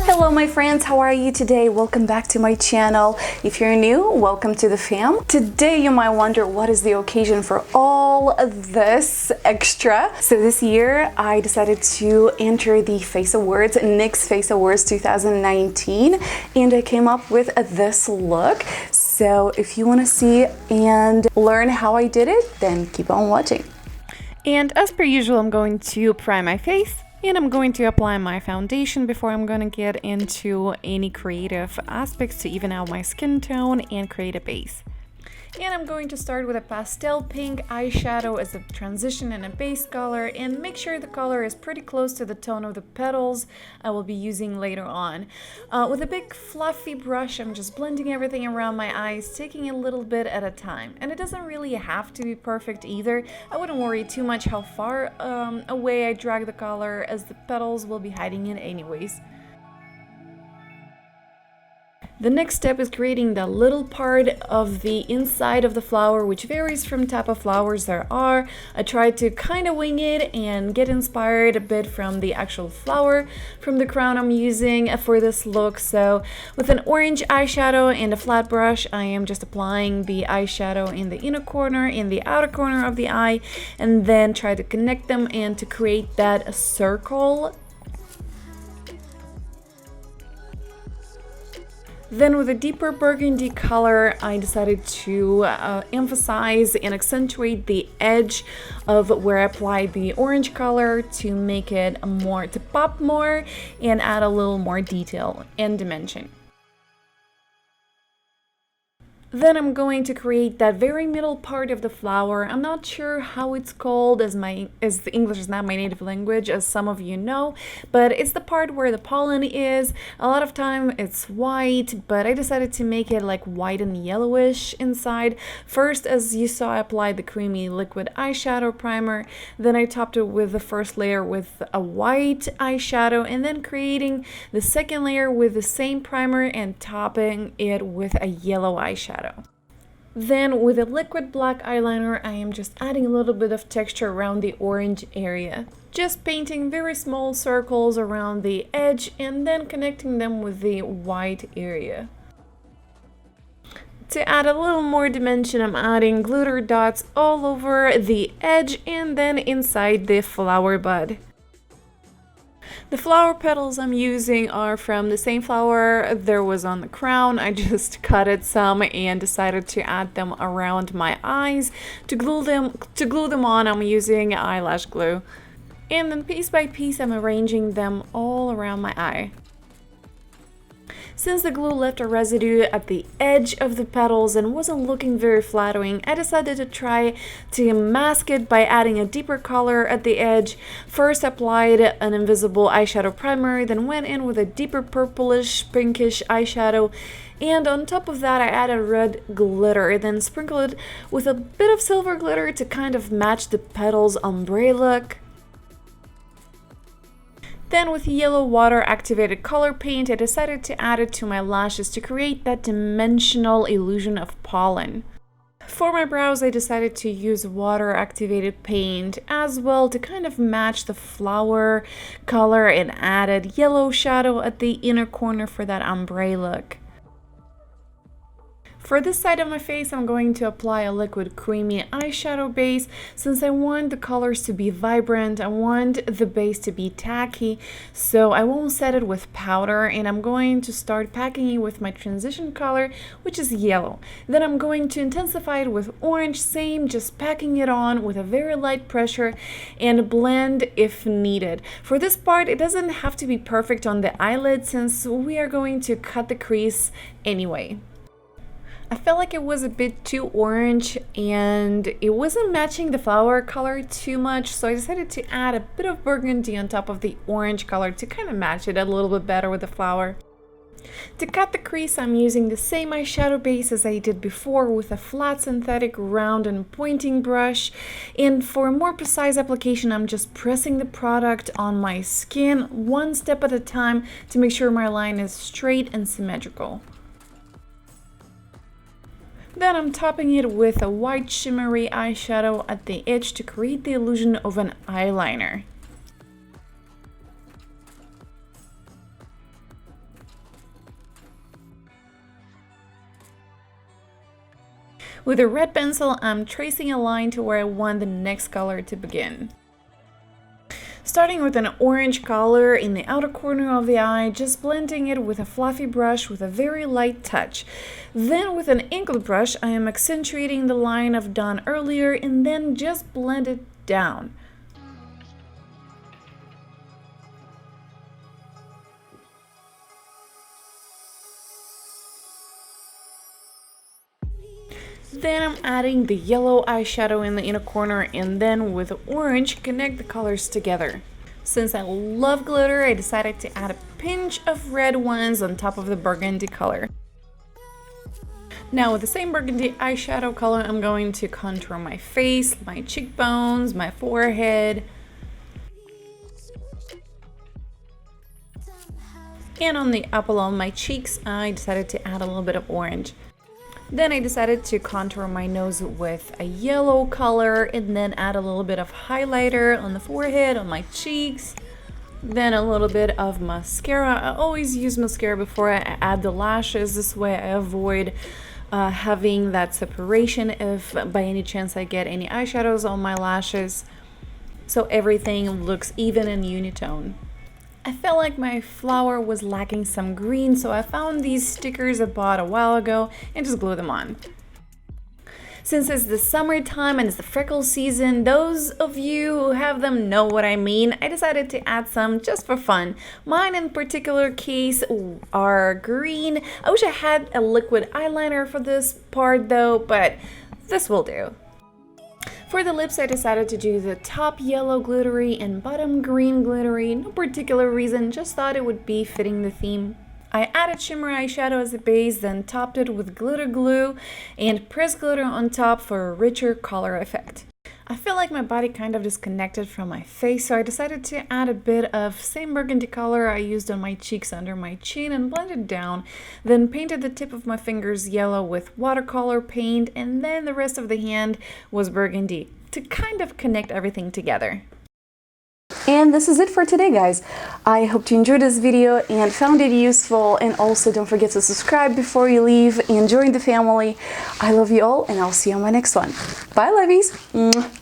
Hello my friends, how are you today? Welcome back to my channel. If you're new, welcome to the fam. Today you might wonder what is the occasion for all of this extra. So this year I decided to enter the Face Awards, NYX Face Awards 2019, and I came up with this look. So if you want to see and learn how I did it, then keep on watching. And as per usual, I'm going to prime my face. And I'm going to apply my foundation before I'm going to get into any creative aspects to even out my skin tone and create a base. And I'm going to start with a pastel pink eyeshadow as a transition and a base color, and make sure the color is pretty close to the tone of the petals I will be using later on. With a big fluffy brush, I'm just blending everything around my eyes, taking a little bit at a time. And it doesn't really have to be perfect either. I wouldn't worry too much how far away I drag the color, as the petals will be hiding it anyways. The next step is creating the little part of the inside of the flower, which varies from type of flowers there are. I tried to kind of wing it and get inspired a bit from the actual flower from the crown I'm using for this look. So with an orange eyeshadow and a flat brush, I am just applying the eyeshadow in the inner corner, in the outer corner of the eye, and then try to connect them and to create that circle. Then with a deeper burgundy color, I decided to emphasize and accentuate the edge of where I applied the orange color to make it more, to pop more and add a little more detail and dimension. Then I'm going to create that very middle part of the flower. I'm not sure how it's called, as the English is not my native language, as some of you know, but it's the part where the pollen is. A lot of time it's white, but I decided to make it like white and yellowish inside. First, as you saw, I applied the creamy liquid eyeshadow primer. Then I topped it with the first layer with a white eyeshadow, and then creating the second layer with the same primer and topping it with a yellow eyeshadow. Then with a liquid black eyeliner, I am just adding a little bit of texture around the orange area. Just painting very small circles around the edge and then connecting them with the white area. To add a little more dimension, I'm adding glitter dots all over the edge and then inside the flower bud. The flower petals I'm using are from the same flower there was on the crown. I just cut it some and decided to add them around my eyes. To glue them on, I'm using eyelash glue. And then piece by piece, I'm arranging them all around my eye. Since the glue left a residue at the edge of the petals and wasn't looking very flattering, I decided to try to mask it by adding a deeper color at the edge. First applied an invisible eyeshadow primer, then went in with a deeper purplish pinkish eyeshadow, and on top of that I added red glitter, then sprinkled it with a bit of silver glitter to kind of match the petals ombre look. Then with yellow water activated color paint, I decided to add it to my lashes to create that dimensional illusion of pollen. For my brows, I decided to use water activated paint as well to kind of match the flower color, and added yellow shadow at the inner corner for that ombre look. For this side of my face, I'm going to apply a liquid creamy eyeshadow base. Since I want the colors to be vibrant, I want the base to be tacky, so I won't set it with powder, and I'm going to start packing it with my transition color, which is yellow. Then I'm going to intensify it with orange, same, just packing it on with a very light pressure and blend if needed. For this part, it doesn't have to be perfect on the eyelid since we are going to cut the crease anyway. I felt like it was a bit too orange and it wasn't matching the flower color too much, so I decided to add a bit of burgundy on top of the orange color to kind of match it a little bit better with the flower. To cut the crease, I'm using the same eyeshadow base as I did before with a flat synthetic round and pointing brush. And for a more precise application, I'm just pressing the product on my skin one step at a time to make sure my line is straight and symmetrical. Then I'm topping it with a white shimmery eyeshadow at the edge to create the illusion of an eyeliner. With a red pencil, I'm tracing a line to where I want the next color to begin. Starting with an orange color in the outer corner of the eye, just blending it with a fluffy brush with a very light touch. Then with an inklet brush, I am accentuating the line I've done earlier and then just blend it down. Then I'm adding the yellow eyeshadow in the inner corner and then with orange connect the colors together. Since I love glitter, I decided to add a pinch of red ones on top of the burgundy color. Now with the same burgundy eyeshadow color, I'm going to contour my face, my cheekbones, my forehead. And on the apple on my cheeks, I decided to add a little bit of orange. Then I decided to contour my nose with a yellow color and then add a little bit of highlighter on the forehead, on my cheeks. Then a little bit of mascara. I always use mascara before I add the lashes. This way I avoid having that separation if by any chance I get any eyeshadows on my lashes. So everything looks even in unitone. I felt like my flower was lacking some green, so I found these stickers I bought a while ago and just glued them on. Since it's the summertime and it's the freckle season, those of you who have them know what I mean. I decided to add some just for fun. Mine in particular case are green. I wish I had a liquid eyeliner for this part though, but this will do. For the lips, I decided to do the top yellow glittery and bottom green glittery. No particular reason, just thought it would be fitting the theme. I added shimmer eyeshadow as a base, then topped it with glitter glue and pressed glitter on top for a richer color effect. I feel like my body kind of disconnected from my face, so I decided to add a bit of same burgundy color I used on my cheeks under my chin and blend it down, then painted the tip of my fingers yellow with watercolor paint, and then the rest of the hand was burgundy to kind of connect everything together. And this is it for today, guys. I hope you enjoyed this video and found it useful, and also don't forget to subscribe before you leave and join the family. I love you all, and I'll see you on my next one. Bye, lovies.